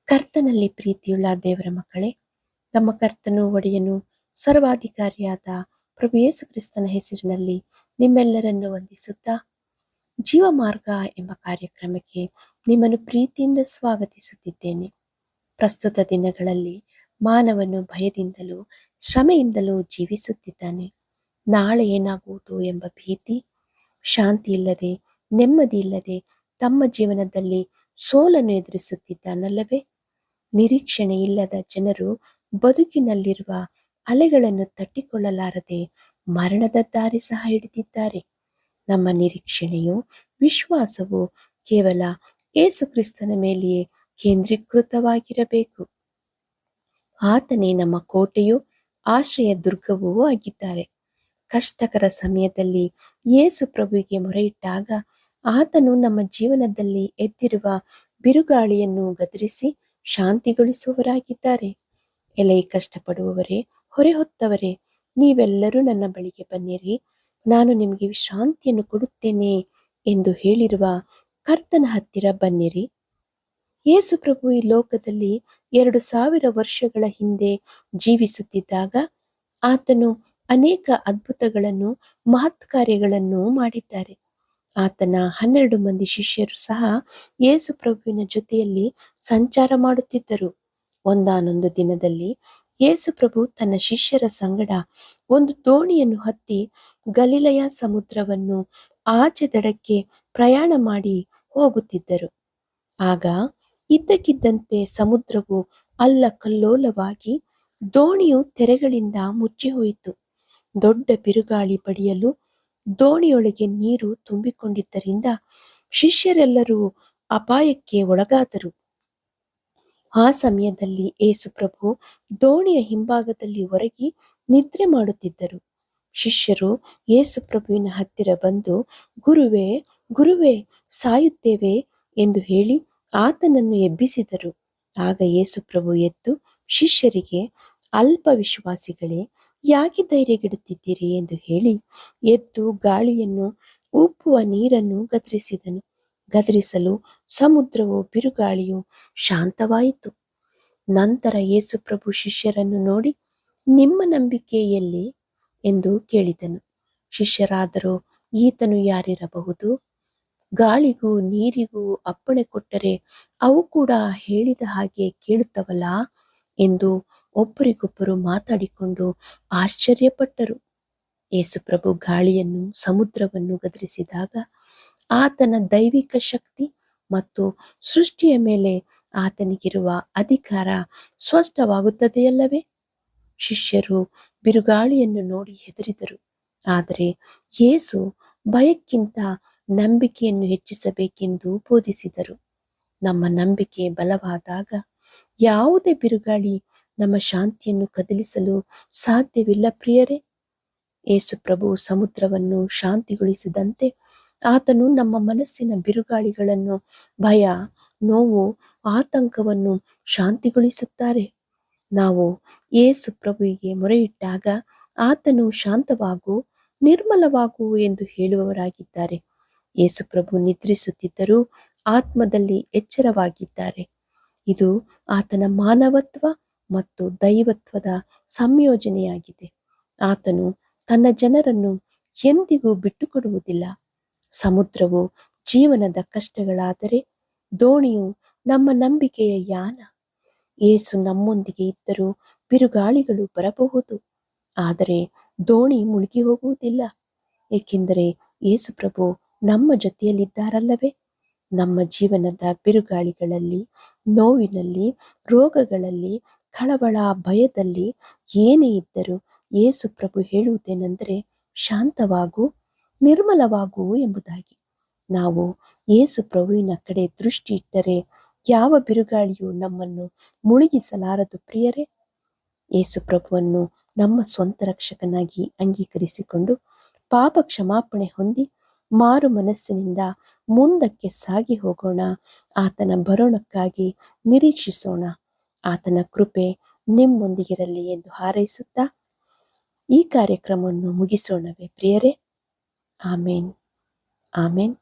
ಕರ್ತನಲ್ಲಿ ಪ್ರೀತಿಯುಳ್ಳ ದೇವರ ಮಕ್ಕಳೇ, ನಮ್ಮ ಕರ್ತನು ಒಡೆಯನು ಸರ್ವಾಧಿಕಾರಿಯಾದ ಪ್ರಭು ಯೇಸು ಕ್ರಿಸ್ತನ ಹೆಸರಿನಲ್ಲಿ ನಿಮ್ಮೆಲ್ಲರನ್ನು ವಂದಿಸುತ್ತಾ ಜೀವಮಾರ್ಗ ಎಂಬ ಕಾರ್ಯಕ್ರಮಕ್ಕೆ ನಿಮ್ಮನ್ನು ಪ್ರೀತಿಯಿಂದ ಸ್ವಾಗತಿಸುತ್ತಿದ್ದೇನೆ. ಪ್ರಸ್ತುತ ದಿನಗಳಲ್ಲಿ ಮಾನವನು ಭಯದಿಂದಲೂ ಶ್ರಮೆಯಿಂದಲೂ ಜೀವಿಸುತ್ತಿದ್ದಾನೆ. ನಾಳೆ ಏನಾಗುವುದು ಎಂಬ ಭೀತಿ, ಶಾಂತಿ ಇಲ್ಲದೆ, ನೆಮ್ಮದಿ ಇಲ್ಲದೆ ತಮ್ಮ ಜೀವನದಲ್ಲಿ ಸೋಲನ್ನು ಎದುರಿಸುತ್ತಿದ್ದಾನಲ್ಲವೇ? ನಿರೀಕ್ಷಣೆ ಇಲ್ಲದ ಜನರು ಬದುಕಿನಲ್ಲಿರುವ ಅಲೆಗಳನ್ನು ತಟ್ಟಿಕೊಳ್ಳಲಾರದೆ ಮರಣದ ದಾರಿ ಸಹ ಹಿಡಿದಿದ್ದಾರೆ. ನಮ್ಮ ನಿರೀಕ್ಷಣೆಯು, ವಿಶ್ವಾಸವು ಕೇವಲ ಯೇಸು ಕ್ರಿಸ್ತನ ಮೇಲೆಯೇ ಕೇಂದ್ರೀಕೃತವಾಗಿರಬೇಕು. ಆತನೇ ನಮ್ಮ ಕೋಟೆಯೂ ಆಶ್ರಯ ದುರ್ಗವೂ ಆಗಿದ್ದಾರೆ. ಕಷ್ಟಕರ ಸಮಯದಲ್ಲಿ ಯೇಸು ಪ್ರಭುವಿಗೆ ಮೊರೆಯಿಟ್ಟಾಗ ಆತನು ನಮ್ಮ ಜೀವನದಲ್ಲಿ ಎದ್ದಿರುವ ಬಿರುಗಾಳಿಯನ್ನು ಗದರಿಸಿ ಶಾಂತಿಗೊಳಿಸುವವರಾಗಿದ್ದಾರೆ. ಎಲೆ ಕಷ್ಟಪಡುವವರೇ, ಹೊರೆ ಹೊತ್ತವರೇ, ನೀವೆಲ್ಲರೂ ನನ್ನ ಬಳಿಗೆ ಬನ್ನಿರಿ, ನಾನು ನಿಮಗೆ ವಿಶ್ರಾಂತಿಯನ್ನು ಕೊಡುತ್ತೇನೆ ಎಂದು ಹೇಳಿರುವ ಕರ್ತನ ಹತ್ತಿರ ಬನ್ನಿರಿ. ಯೇಸು ಪ್ರಭು ಈ ಲೋಕದಲ್ಲಿ 2000 ವರ್ಷಗಳ ಹಿಂದೆ ಜೀವಿಸುತ್ತಿದ್ದಾಗ ಆತನು ಅನೇಕ ಅದ್ಭುತಗಳನ್ನು, ಮಹತ್ ಕಾರ್ಯಗಳನ್ನು ಮಾಡಿದ್ದಾರೆ. ಆತನ 12 ಮಂದಿ ಶಿಷ್ಯರು ಸಹ ಯೇಸು ಪ್ರಭುವಿನ ಜೊತೆಯಲ್ಲಿ ಸಂಚಾರ ಮಾಡುತ್ತಿದ್ದರು. ಒಂದಾನೊಂದು ದಿನದಲ್ಲಿ ಯೇಸು ಪ್ರಭು ತನ್ನ ಶಿಷ್ಯರ ಸಂಗಡ ಒಂದು ದೋಣಿಯನ್ನು ಹತ್ತಿ ಗಲಿಲಯ ಸಮುದ್ರವನ್ನು ಆಚೆ ದಡಕ್ಕೆ ಪ್ರಯಾಣ ಮಾಡಿ ಹೋಗುತ್ತಿದ್ದರು. ಆಗ ಇದ್ದಕ್ಕಿದ್ದಂತೆ ಸಮುದ್ರವು ಅಲ್ಲಕಲ್ಲೋಲವಾಗಿ ದೋಣಿಯು ತೆರೆಗಳಿಂದ ಮುಚ್ಚಿಹೋಯಿತು. ದೊಡ್ಡ ಬಿರುಗಾಳಿ ಬಡಿಯಲು ದೋಣಿಯೊಳಗೆ ನೀರು ತುಂಬಿಕೊಂಡಿದ್ದರಿಂದ ಶಿಷ್ಯರೆಲ್ಲರೂ ಅಪಾಯಕ್ಕೆ ಒಳಗಾದರು. ಆ ಸಮಯದಲ್ಲಿ ಯೇಸು ಪ್ರಭು ದೋಣಿಯ ಹಿಂಭಾಗದಲ್ಲಿ ಒರಗಿ ನಿದ್ರೆ ಮಾಡುತ್ತಿದ್ದರು. ಶಿಷ್ಯರು ಯೇಸು ಪ್ರಭುವಿನ ಹತ್ತಿರ ಬಂದು, ಗುರುವೇ, ಗುರುವೇ, ಸಾಯುತ್ತೇವೆ ಎಂದು ಹೇಳಿ ಆತನನ್ನು ಎಬ್ಬಿಸಿದರು. ಆಗ ಯೇಸು ಪ್ರಭು ಎದ್ದು ಶಿಷ್ಯರಿಗೆ, ಅಲ್ಪ ವಿಶ್ವಾಸಿಗಳೇ, ಯಾಕೆ ಧೈರ್ಯಗೆಡುತ್ತಿದ್ದೀರಿ ಎಂದು ಹೇಳಿ ಎದ್ದು ಗಾಳಿಯನ್ನು, ಉಬ್ಬುವ ನೀರನ್ನು ಗದರಿಸಿದನು. ಗದರಿಸಲು ಸಮುದ್ರವು, ಬಿರುಗಾಳಿಯು ಶಾಂತವಾಯಿತು. ನಂತರ ಯೇಸು ಪ್ರಭು ಶಿಷ್ಯರನ್ನು ನೋಡಿ, ನಿಮ್ಮ ನಂಬಿಕೆ ಎಲ್ಲಿ ಎಂದು ಕೇಳಿದನು. ಶಿಷ್ಯರಾದರೋ, ಈತನು ಯಾರಿರಬಹುದು? ಗಾಳಿಗೂ ನೀರಿಗೂ ಅಪ್ಪಣೆ ಕೊಟ್ಟರೆ ಅವು ಕೂಡ ಹೇಳಿದ ಹಾಗೆ ಕೇಳುತ್ತವಲ್ಲ ಎಂದು ಒಬ್ಬರಿಗೊಬ್ಬರು ಮಾತಾಡಿಕೊಂಡು ಆಶ್ಚರ್ಯಪಟ್ಟರು. ಯೇಸು ಪ್ರಭು ಗಾಳಿಯನ್ನು, ಸಮುದ್ರವನ್ನು ಗದರಿಸಿದಾಗ ಆತನ ದೈವಿಕ ಶಕ್ತಿ ಮತ್ತು ಸೃಷ್ಟಿಯ ಮೇಲೆ ಆತನಿಗಿರುವ ಅಧಿಕಾರ ಸ್ಪಷ್ಟವಾಗುತ್ತದೆಯಲ್ಲವೇ? ಶಿಷ್ಯರು ಬಿರುಗಾಳಿಯನ್ನು ನೋಡಿ ಹೆದರಿದರು. ಆದರೆ ಯೇಸು ಭಯಕ್ಕಿಂತ ನಂಬಿಕೆಯನ್ನು ಹೆಚ್ಚಿಸಬೇಕೆಂದು ಬೋಧಿಸಿದರು. ನಮ್ಮ ನಂಬಿಕೆ ಬಲವಾದಾಗ ಯಾವುದೇ ಬಿರುಗಾಳಿ ನಮ್ಮ ಶಾಂತಿಯನ್ನು ಕದಲಿಸಲು ಸಾಧ್ಯವಿಲ್ಲ ಪ್ರಿಯರೇ. ಯೇಸು ಪ್ರಭು ಸಮುದ್ರವನ್ನು ಶಾಂತಿಗೊಳಿಸಿದಂತೆ ಆತನು ನಮ್ಮ ಮನಸ್ಸಿನ ಬಿರುಗಾಳಿಗಳನ್ನು, ಭಯ, ನೋವು, ಆತಂಕವನ್ನು ಶಾಂತಿಗೊಳಿಸುತ್ತಾರೆ. ನಾವು ಯೇಸು ಪ್ರಭುವಿಗೆ ಮೊರೆಯಿಟ್ಟಾಗ ಆತನು ಶಾಂತವಾಗು, ನಿರ್ಮಲವಾಗು ಎಂದು ಹೇಳುವವರಾಗಿದ್ದಾರೆ. ಯೇಸು ಪ್ರಭು ನಿದ್ರಿಸುತ್ತಿದ್ದರೂ ಆತ್ಮದಲ್ಲಿ ಎಚ್ಚರವಾಗಿದ್ದಾರೆ. ಇದು ಆತನ ಮಾನವತ್ವ ಮತ್ತು ದೈವತ್ವದ ಸಂಯೋಜನೆಯಾಗಿದೆ. ಆತನು ತನ್ನ ಜನರನ್ನು ಎಂದಿಗೂ ಬಿಟ್ಟುಕೊಡುವುದಿಲ್ಲ. ಸಮುದ್ರವು ಜೀವನದ ಕಷ್ಟಗಳಾದರೆ ದೋಣಿಯು ನಮ್ಮ ನಂಬಿಕೆಯ ಯಾನ. ಯೇಸು ನಮ್ಮೊಂದಿಗೆ ಇದ್ದರೂ ಬಿರುಗಾಳಿಗಳು ಬರಬಹುದು, ಆದರೆ ದೋಣಿ ಮುಳುಗಿ ಹೋಗುವುದಿಲ್ಲ, ಏಕೆಂದರೆ ಯೇಸು ಪ್ರಭು ನಮ್ಮ ಜೊತೆಯಲ್ಲಿದ್ದಾರಲ್ಲವೇ? ನಮ್ಮ ಜೀವನದ ಬಿರುಗಾಳಿಗಳಲ್ಲಿ, ನೋವಿನಲ್ಲಿ, ರೋಗಗಳಲ್ಲಿ, ಕಳವಳ, ಭಯದಲ್ಲಿ ಏನೇ ಇದ್ದರೂ ಯೇಸು ಪ್ರಭು ಹೇಳುವುದೇನೆಂದರೆ, ಶಾಂತವಾಗು, ನಿರ್ಮಲವಾಗು ಎಂಬುದಾಗಿ. ನಾವು ಯೇಸು ಪ್ರಭುವಿನ ಕಡೆ ದೃಷ್ಟಿ ಇಟ್ಟರೆ ಯಾವ ಬಿರುಗಾಳಿಯೂ ನಮ್ಮನ್ನು ಮುಳುಗಿಸಲಾರದು ಪ್ರಿಯರೇ. ಯೇಸು ಪ್ರಭುವನ್ನು ನಮ್ಮ ಸ್ವಂತ ರಕ್ಷಕನಾಗಿ ಅಂಗೀಕರಿಸಿಕೊಂಡು ಪಾಪ ಕ್ಷಮಾಪಣೆ ಹೊಂದಿ ಮಾರು ಮನಸ್ಸಿನಿಂದ ಮುಂದಕ್ಕೆ ಸಾಗಿ ಹೋಗೋಣ. ಆತನ ಬರೋಣಕ್ಕಾಗಿ ನಿರೀಕ್ಷಿಸೋಣ. ಆತನ ಕೃಪೆ ನಿಮ್ಮೊಂದಿಗಿರಲಿ ಎಂದು ಹಾರೈಸುತ್ತಾ ಈ ಕಾರ್ಯಕ್ರಮವನ್ನು ಮುಗಿಸೋಣವೇ ಪ್ರಿಯರೇ. ಆಮೇನ್, ಆಮೇನ್.